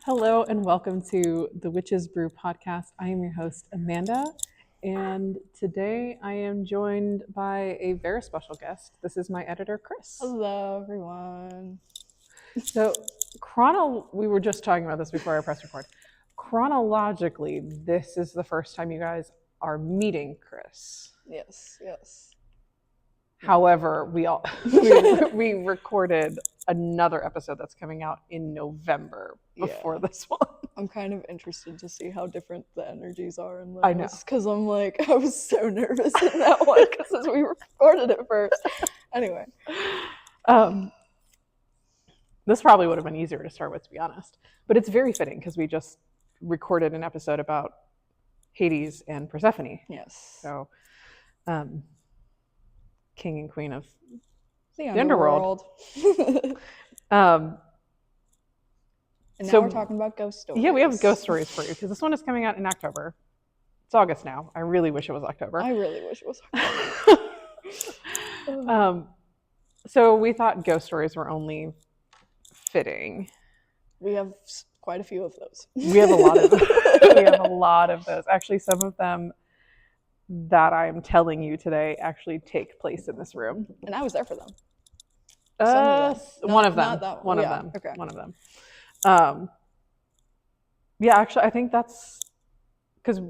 Hello and welcome to the Witches Brew podcast. I am your host, Amanda, and today I am joined by a very special guest. This is my editor, Kris. Hello, everyone. So, we were just talking about this before I pressed record. Chronologically, this is the first time you guys are meeting Kris. Yes. However, we recorded another episode that's coming out in November before this one. I'm kind of interested to see how different the energies are in this. I know. Because I was so nervous in that one because we recorded it first. Anyway. This probably would have been easier to start with, to be honest. But it's very fitting because we just recorded an episode about Hades and Persephone. Yes. So, king and queen of the underworld. And now we're talking about ghost stories. Yeah, we have ghost stories for you because this one is coming out in October. It's August now. I really wish it was October. I really wish it was October. So we thought ghost stories were only fitting. We have quite a few of those. We have a lot of those. Actually, some of them that I'm telling you today actually take place in this room. And I was there for them. One of them. Yeah, actually, I think that's because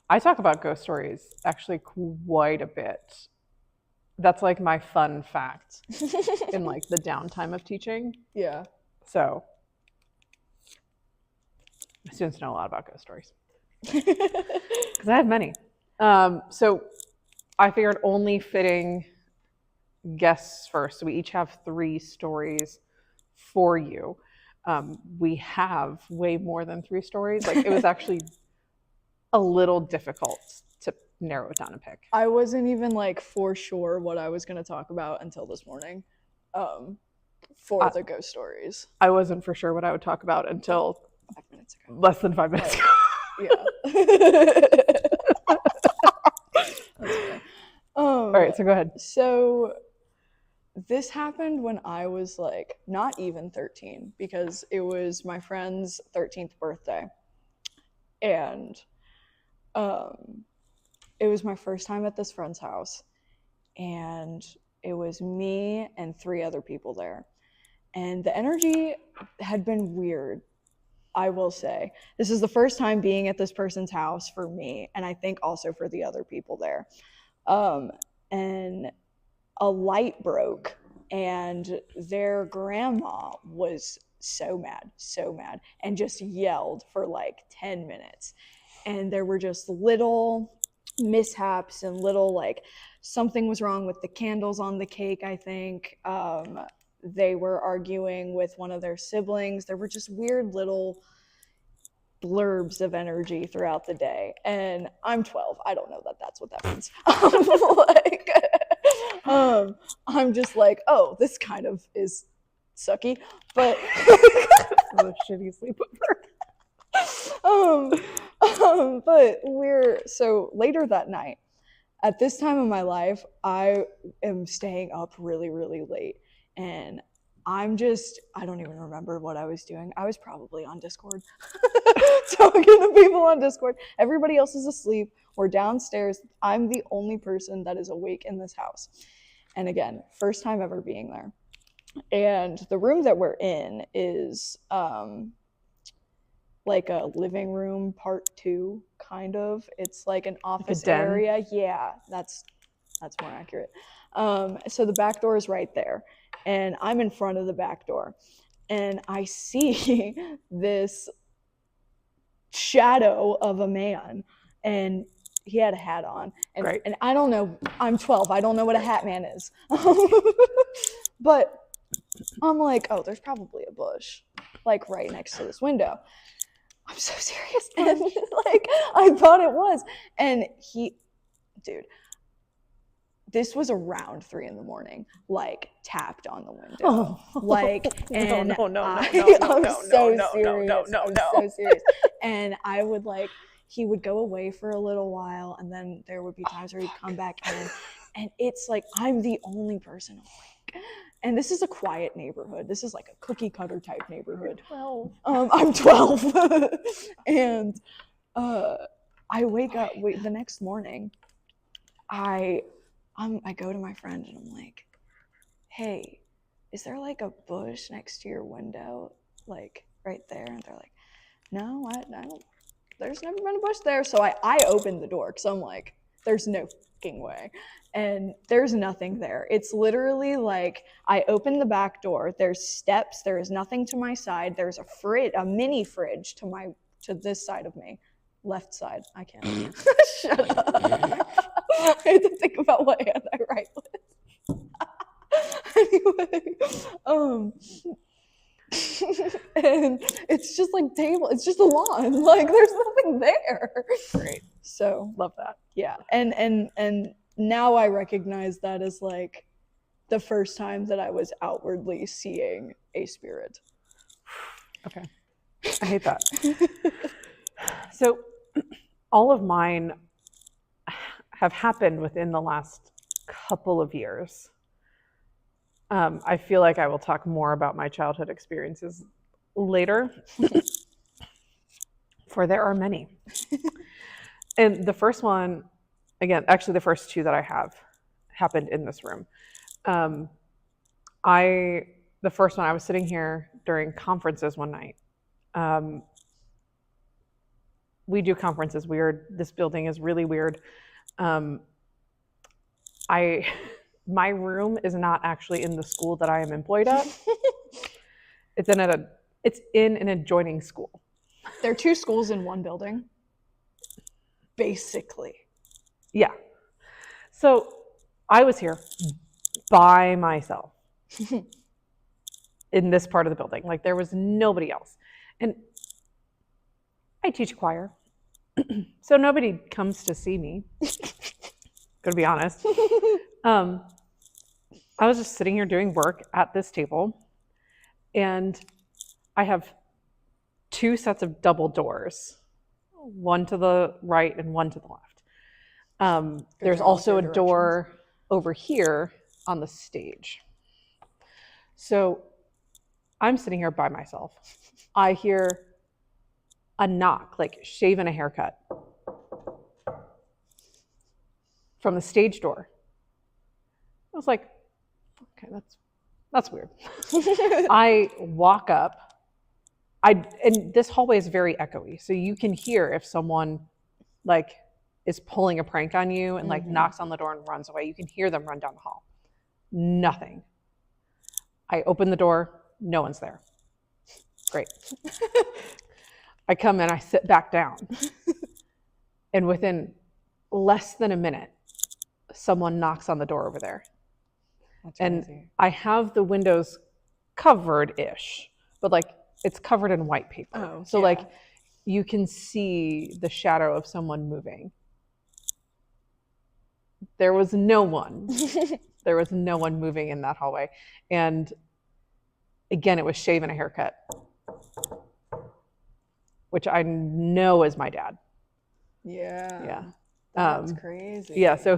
I talk about ghost stories actually quite a bit. That's like my fun fact in like the downtime of teaching. Yeah. So students know a lot about ghost stories because I have many. So I figured only fitting guests first. So we each have 3 stories for you. We have way more than 3 stories. Like it was actually a little difficult to narrow it down and pick. I wasn't even like for sure what I was going to talk about until this morning for the ghost stories. I wasn't for sure what I would talk about until 5 minutes ago. Less than 5 minutes ago. Yeah. All right, so go ahead. So this happened when I was like not even 13 because it was my friend's 13th birthday. And it was my first time at this friend's house. And it was me and 3 other people there. And the energy had been weird, I will say. This is the first time being at this person's house for me, and I think also for the other people there. And a light broke, and their grandma was so mad, and just yelled for like 10 minutes. And there were just little mishaps and little like something was wrong with the candles on the cake, I think. They were arguing with one of their siblings. There were just weird little blurbs of energy throughout the day. And I'm 12. I don't know that that's what that means. I'm just like, oh, this kind of is sucky. But a shitty sleepover. But so later that night, at this time of my life, I am staying up really, really late. And I don't even remember what I was doing. I was probably on Discord. Talking to people on Discord. Everybody else is asleep. We're downstairs. I'm the only person that is awake in this house. And again, first time ever being there. And the room that we're in is like a living room part 2, kind of. It's like an office area. Yeah, that's more accurate. So the back door is right there. And I'm in front of the back door. And I see this shadow of a man. And he had a hat on. And I don't know. I'm 12. I don't know what a hat man is. But I'm like, oh, there's probably a bush, like right next to this window. I'm so serious. And like, I thought it was. And dude, this was around 3 a.m, like tapped on the window. I'm so serious. And I would like, he would go away for a little while, and then there would be times where he'd come back in, and it's like I'm the only person awake. And this is a quiet neighborhood. This is like a cookie cutter type neighborhood. 12. I'm 12. And I wake up the next morning. I go to my friend and I'm like, hey, is there like a bush next to your window, like right there? And they're like, no, I don't, there's never been a bush there. So I opened the door because I'm like, there's no fucking way. And there's nothing there. It's literally like I opened the back door. There's steps. There is nothing to my side. There's a mini fridge to this side of me, left side. I can't. Shut up. I had to think about what hand I write with. Anyway, and it's just like table. It's just a lawn. Like there's nothing there. Great. So Love that. yeah, and now I recognize that as like the first time that I was outwardly seeing a spirit. Okay. I hate that. So all of mine have happened within the last couple of years. I feel like I will talk more about my childhood experiences later, for there are many. And the first one, again, actually the first two that I have happened in this room. The first one, I was sitting here during conferences one night. We do conferences weird. This building is really weird. My room is not actually in the school that I am employed at. It's in an adjoining school. There are two schools in one building. Basically. Yeah. So I was here by myself in this part of the building. Like there was nobody else. And I teach choir. So nobody comes to see me. Gonna be honest. I was just sitting here doing work at this table, and I have two sets of double doors, one to the right and one to the left. There's also a door over here on the stage. So I'm sitting here by myself. I hear a knock, like shave and a haircut, from the stage door. I was like, okay, that's weird. I walk up. And this hallway is very echoey, so you can hear if someone like is pulling a prank on you and like knocks on the door and runs away. You can hear them run down the hall. Nothing. I open the door. No one's there. Great. I come in. I sit back down, and within less than a minute, someone knocks on the door over there. That's and crazy. I have the windows covered-ish, but like it's covered in white paper. Oh, so yeah. like you can see the shadow of someone moving. There was no one. There was no one moving in that hallway. And again, it was shave and a haircut, which I know is my dad. Yeah. Yeah. That's crazy. Yeah, so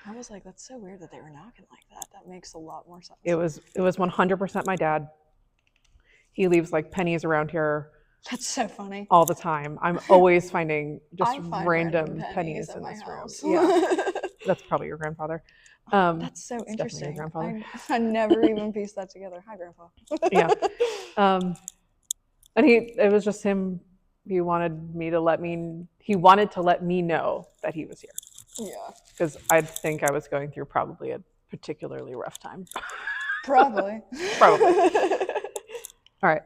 I was like, that's so weird that they were knocking like that. That makes a lot more sense. it was 100% my dad. He leaves like pennies around here That's so funny. all the time. I'm always finding just I find random pennies at in my this house. room. Yeah, that's probably your grandfather. That's so it's definitely your interesting. grandfather. I never even pieced that together. Hi, Grandpa. Yeah. And it was just him. He wanted to let me know that he was here, Yeah. because I think I was going through probably a particularly rough time. Probably. All right.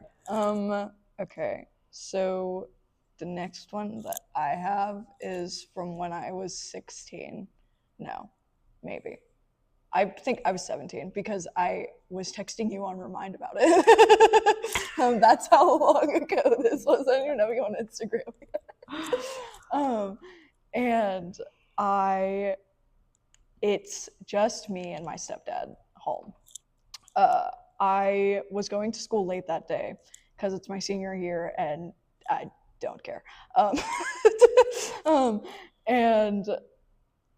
Okay. So the next one that I have is from when I was 16. No, maybe. I think I was 17 because I was texting you on Remind about it. That's how long ago this was. I don't even know you on Instagram. And it's just me and my stepdad home. I was going to school late that day because it's my senior year and I don't care. And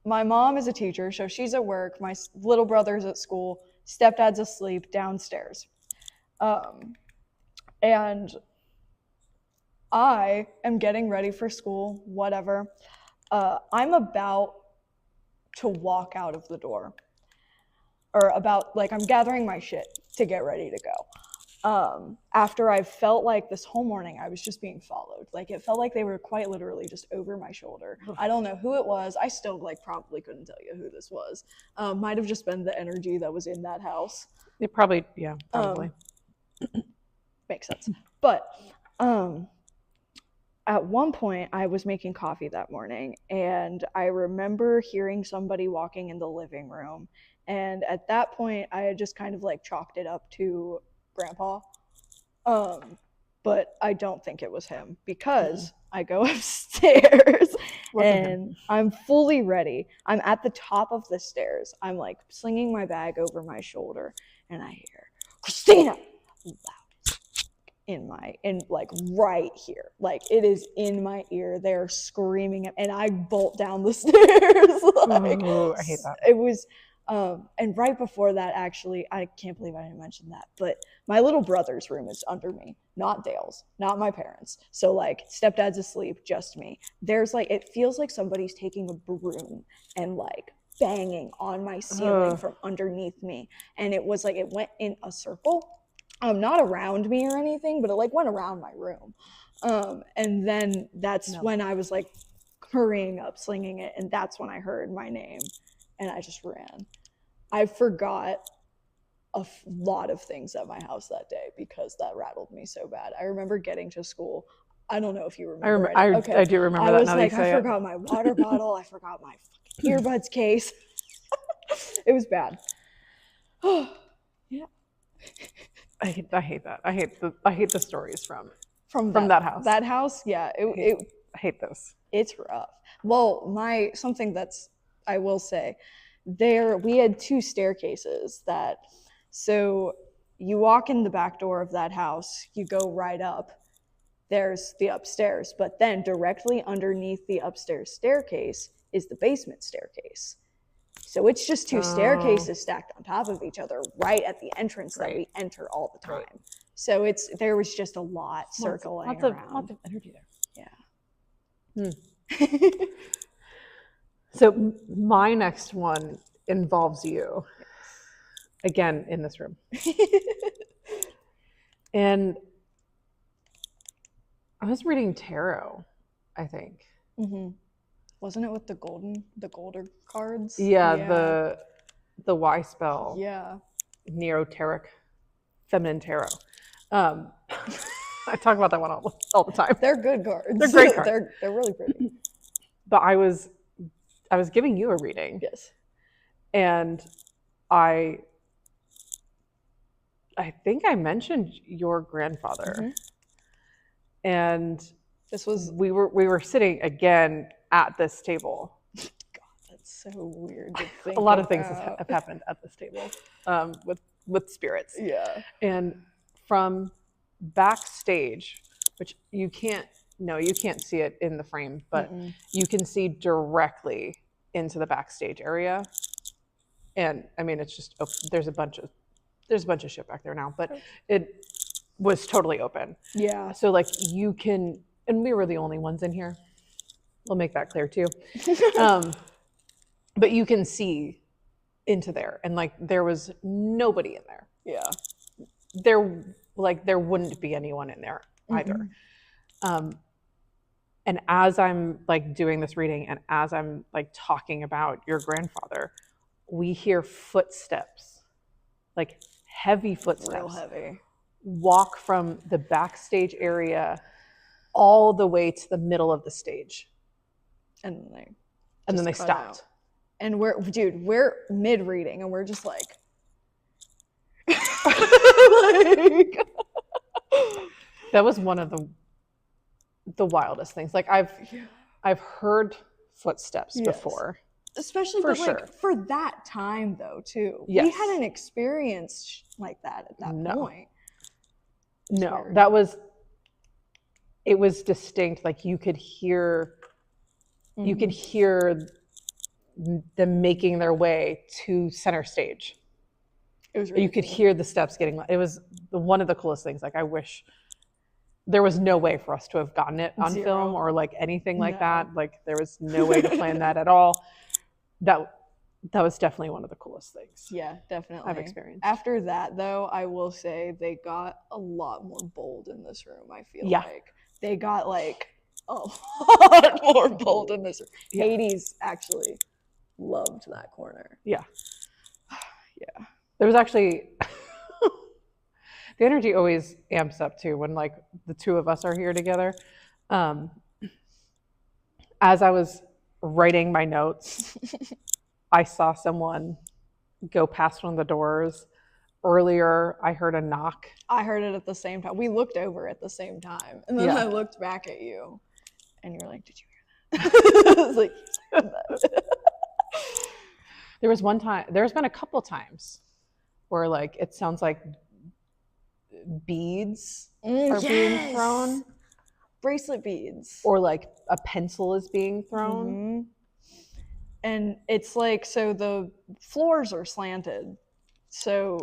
my mom is a teacher, so she's at work. My little brother's at school. Stepdad's asleep downstairs. And I am getting ready for school, whatever. I'm about to walk out of the door. Or about, like, I'm gathering my shit to get ready to go. After I felt like this whole morning I was just being followed. Like, it felt like they were quite literally just over my shoulder. I don't know who it was. I still, like, probably couldn't tell you who this was. Might have just been the energy that was in that house. It probably, yeah, probably. Makes sense. But at one point I was making coffee that morning, and I remember hearing somebody walking in the living room. And at that point, I had just kind of like chalked it up to Grandpa. But I don't think it was him, because I go upstairs and I'm fully ready. I'm at the top of the stairs. I'm like slinging my bag over my shoulder, and I hear, "Christina!" loud in like right here. Like, it is in my ear. They're screaming, and I bolt down the stairs. Like, I hate that. It was and right before that, actually, I can't believe I didn't mention that, but my little brother's room is under me, not Dale's, not my parents. So, like, stepdad's asleep, just me. There's like, it feels like somebody's taking a broom and like banging on my ceiling from underneath me. And it was like, it went in a circle, not around me or anything, but it like went around my room. And then that's when I was like hurrying up, slinging it, and that's when I heard my name. And I just ran. I forgot a lot of things at my house that day because that rattled me so bad. I remember getting to school. I don't know if you remember. I do remember that. I was like, I forgot my water bottle. I forgot my fucking earbuds case. It was bad. Yeah. I hate that. I hate the stories from that house. That house, yeah. I hate those. It's rough. Well, something that's, I will say, we had 2 staircases so you walk in the back door of that house, you go right up, there's the upstairs, but then directly underneath the upstairs staircase is the basement staircase. So it's just 2 staircases stacked on top of each other right at the entrance that we enter all the time. Right. So there was just a lot circling around. Lots of energy there. Yeah. So my next one involves you, again, in this room. And I was reading tarot, I think. Mm-hmm. Wasn't it with the golden cards? Yeah, the Y spell. Yeah. Neoteric, feminine tarot. I talk about that one all the time. They're good cards. They're great cards. They're really pretty. But I was giving you a reading. Yes. And I think I mentioned your grandfather. Mm-hmm. And this was we were sitting again at this table. God, that's so weird to think. A lot of things have happened at this table with spirits. Yeah. And from backstage, which you can't see it in the frame, but you can see directly into the backstage area. And I mean, it's just there's a bunch of shit back there now, but it was totally open. Yeah. So like you can, and we were the only ones in here. We'll make that clear too. But you can see into there, and like there was nobody in there. Yeah. There wouldn't be anyone in there either. And as I'm like doing this reading, and as I'm like talking about your grandfather, we hear footsteps, like heavy footsteps, real heavy, walk from the backstage area all the way to the middle of the stage. And then they stopped. Out. And we're mid reading, and we're just like, that was one of the wildest things. Like I've heard footsteps before, especially for that time though too. Yes. We hadn't experienced like that at that point. No, it was distinct. Like you could hear them making their way to center stage. It was really You could cool. hear the steps getting. It was one of the coolest things. Like I wish there was no way for us to have gotten it on Zero. film or like anything like No. that. Like there was no way to plan that at all. That was definitely one of the coolest things Yeah, definitely. I've experienced. After that, though, I will say they got a lot more bold in this room. I feel Yeah. like they got like a lot more bold in this room. Yeah. Hades actually loved that corner. Yeah. Yeah. There was actually the energy always amps up too when like the two of us are here together. As I was writing my notes, I saw someone go past one of the doors. Earlier, I heard a knock. I heard it at the same time. We looked over at the same time, and then Yeah. I looked back at you, and you're like, "Did you hear that?" I was like, There was one time. There's been a couple times where like it sounds like beads are being thrown, bracelet beads, or like a pencil is being thrown. Mm-hmm. And it's like, so the floors are slanted, so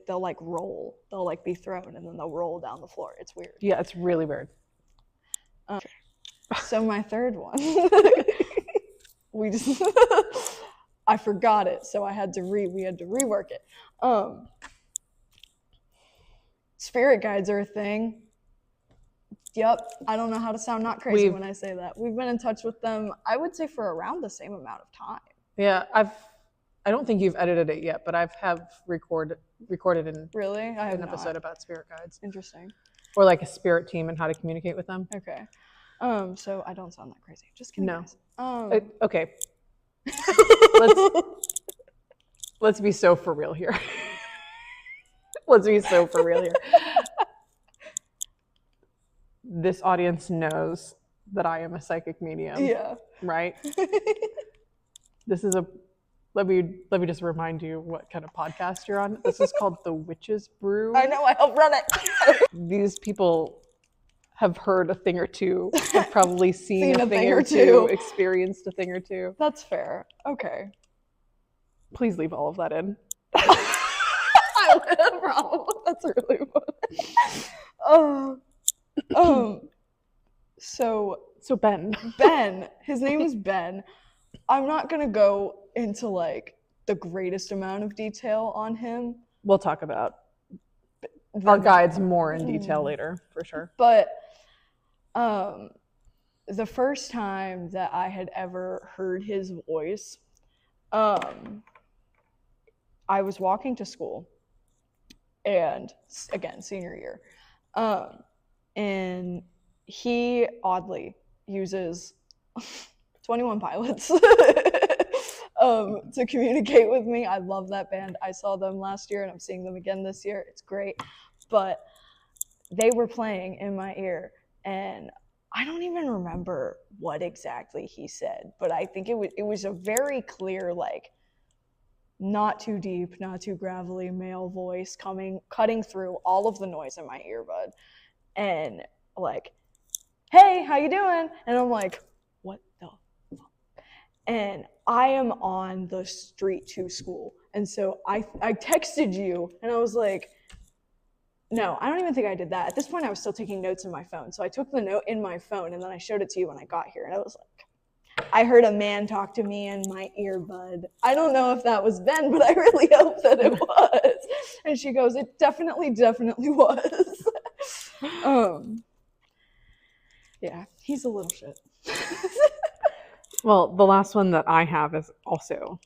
they'll like roll, they'll like be thrown, and then they'll roll down the floor. It's weird. Yeah, it's really weird. So my third one, we just I forgot it, so we had to rework it. Spirit guides are a thing. Yep, I don't know how to sound not crazy when I say that. We've been in touch with them, I would say, for around the same amount of time. Yeah, I don't think you've edited it yet, but I've recorded in Really? I have an episode about spirit guides. Interesting. Or like a spirit team and how to communicate with them. Okay. So I don't sound that crazy. Just kidding. No. Guys. Okay. Let's be so for real here. Let's be so for real here. This audience knows that I am a psychic medium. Yeah. Right? This is let me just remind you what kind of podcast you're on. This is called The Witch's Brew. I know, I helped run it. These people have heard a thing or two, have probably seen a thing or two, experienced a thing or two. That's fair. Okay. Please leave all of that in. I would have probably. That's really funny. So Ben, his name is Ben. I'm not gonna go into like the greatest amount of detail on him. We'll talk about our guides more in detail later, for sure. But the first time that I had ever heard his voice, I was walking to school, and again, senior year, and he oddly uses 21 Pilots to communicate with me. I love that band. I saw them last year, and I'm seeing them again this year. It's great. But they were playing in my ear, and I don't even remember what exactly he said, but I think it was a very clear, like, not too deep, not too gravelly male voice cutting through all of the noise in my earbud, and like, "Hey, how you doing?" And I'm like, "What the fuck?" And I am on the street to school, and so I texted you, and I was like, no, I don't even think I did that. At this point, I was still taking notes in my phone. So I took the note in my phone, and then I showed it to you when I got here. And I was like, I heard a man talk to me in my earbud. I don't know if that was Ben, but I really hope that it was. And she goes, "It definitely was." Yeah, he's a little shit. Well, the last one that I have is also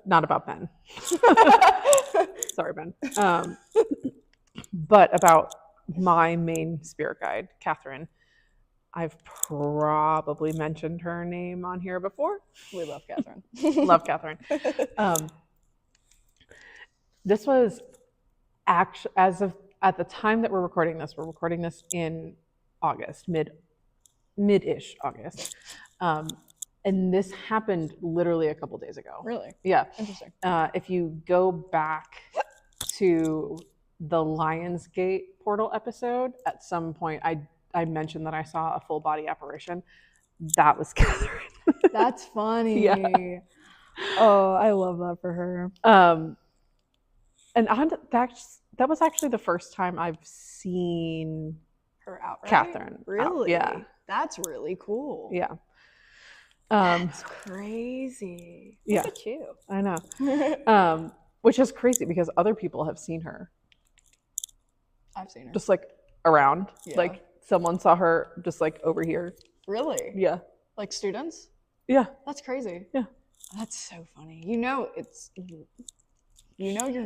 not about Ben. Sorry, Ben. But about my main spirit guide, Catherine. I've probably mentioned her name on here before. We love Catherine. Love Catherine. This was actually, at the time that we're recording this in August, mid-ish August. And this happened literally a couple days ago. Really? Yeah. Interesting. If you go back to the Lionsgate portal episode, at some point I mentioned that I saw a full body apparition. That was Catherine. That's funny. Yeah. Oh, I love that for her. And that was actually the first time I've seen Her outright? Catherine out. Really? Yeah. That's really cool. Yeah. That's crazy. Yeah. Look at you. I know. Which is crazy because other people have seen her I've seen her. just like around. Yeah. Like someone saw her just like over here. Really? Yeah. Like students? Yeah. That's crazy. Yeah. That's so funny. You're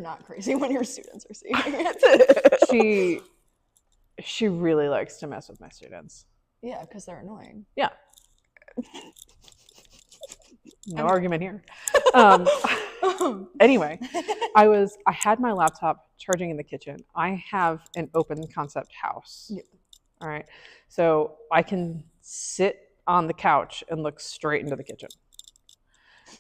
not crazy when your students are seeing it. She really likes to mess with my students. Yeah, because they're annoying. Yeah. No argument here. Anyway, I had my laptop charging in the kitchen. I have an open concept house. Yeah. All right. So I can sit on the couch and look straight into the kitchen.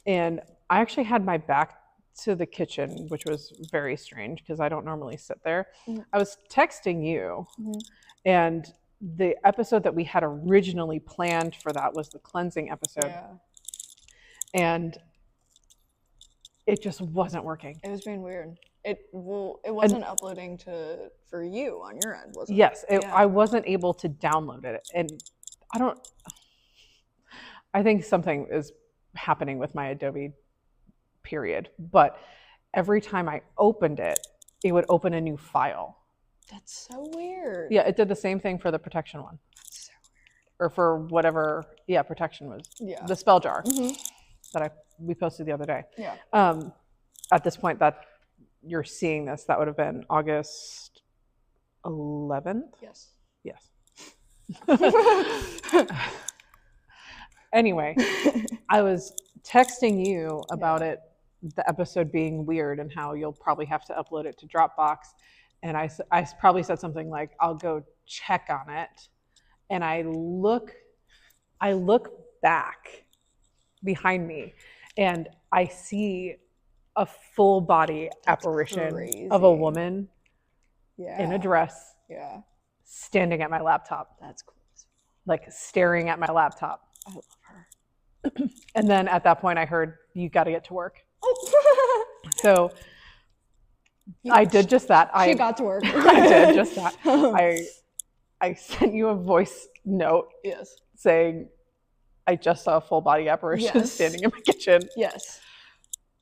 And I actually had my back to the kitchen, which was very strange because I don't normally sit there. Mhm. I was texting you, Mhm. and the episode that we had originally planned for that was the cleansing episode. Yeah. And it just wasn't working. It was being weird. It wasn't uploading for you on your end, was it? Yes, Yeah. I wasn't able to download it. And I think something is happening with my Adobe period. But every time I opened it, it would open a new file. That's so weird. Yeah, it did the same thing for the protection one. That's so Or for whatever, protection was. weird. Yeah. The spell jar Mhm. that we posted the other day. Yeah. At this point that you're seeing this, that would have been August 11th? Yes. Yes. Anyway, I was texting you about it, the episode being weird and how you'll probably have to upload it to Dropbox. And I probably said something like, I'll go check on it. And I look back behind me and I see a full body apparition crazy. of a woman Yeah. in a dress Yeah. standing at my laptop, That's cool. like staring at my laptop. I love her. And then at that point I heard, you got to get to work. Oh. So I did just that. She got to work. I did just that. I sent you a voice note Yes. saying I just saw a full body apparition Yes. standing in my kitchen. Yes.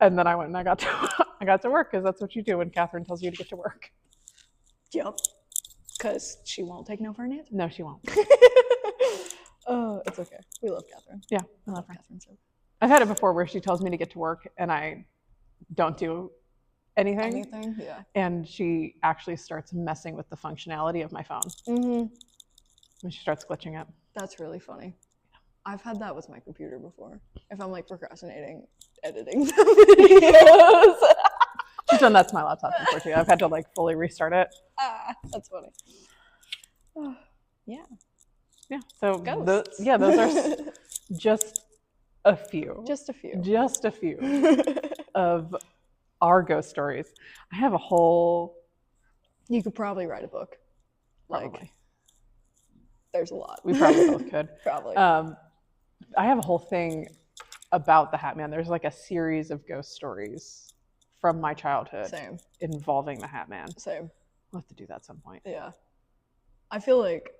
And then I went and I got to work because that's what you do when Catherine tells you to get to work. Yep. Because she won't take no for an answer. No, she won't. Oh, it's okay. We love Catherine. Yeah, I love her. Catherine. So. I've had it before where she tells me to get to work and I don't do anything. Anything? Yeah. And she actually starts messing with the functionality of my phone. Mm-hmm. And she starts glitching it. That's really funny. I've had that with my computer before. If I'm like procrastinating, editing the videos. She's done that to my laptop before too. I've had to like fully restart it. That's funny. Yeah. Yeah. So Ghosts. those are just a few. Just a few. Just a few of our ghost stories. I have a whole. You could probably write a book. Probably. Like, there's a lot. We probably both could. Probably. I have a whole thing about the Hat Man. There's like a series of ghost stories from my childhood Same. involving the Hat Man. Same. We'll have to do that at some point. Yeah. I feel like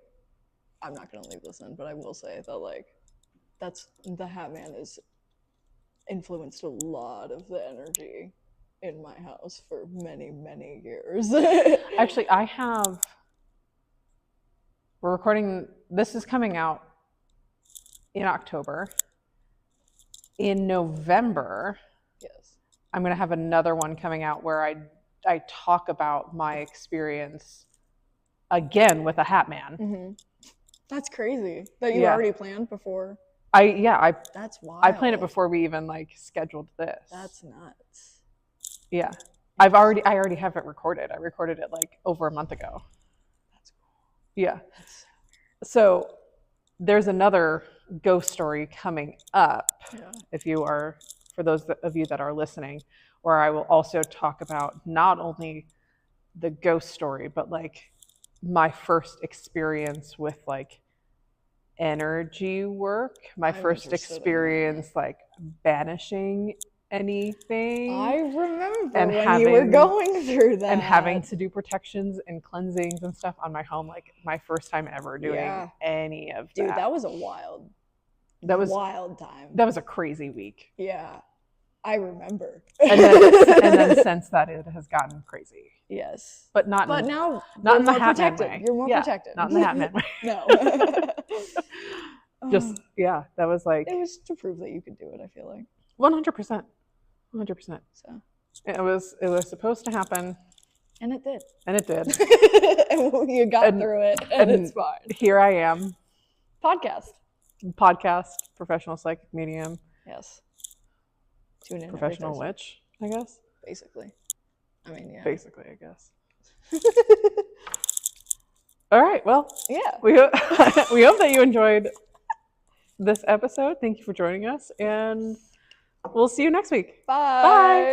I'm not gonna leave this in, but I will say that like that's the Hat Man has influenced a lot of the energy in my house for many, many years. Actually, we're recording, this is coming out in October. In November, Yes. I'm going to have another one coming out where I talk about my experience again with a Hat Man. Mm-hmm. That's crazy that you Yeah. already planned before. That's wild. I planned it before we even like scheduled this. That's nuts. Yeah. I already have it recorded. I recorded it like over a month ago. That's cool. Yeah. That's So there's another ghost story coming up. yeah. For those of you that are listening, where I will also talk about not only the ghost story, but like my first experience with like energy work, my I'm first interested in that. experience like banishing anything. I remember And when you were having- going through that. And having to do protections and cleansings and stuff on my home, like my first time ever doing Yeah. any of that. Dude, that was a wild time. That was a crazy week. Yeah, I remember. And then since that, it has gotten crazy. Yes. But not But in, now not in the you're more Hat Man protected. way. You're more Yeah, protected. not in the Hat Man way. No. Just, yeah, that was like It was to prove that you could do it, I feel like. 100%. 100%. So. It was supposed to happen. And it did. And it did. And you got through it, and it's fine. Here I am. Podcast. Professional psychic medium. Yes. Tune in. Professional witch, I guess. Basically. I mean, yeah. Basically, I guess. All right. Well, yeah. we hope that you enjoyed this episode. Thank you for joining us, and we'll see you next week. Bye. Bye.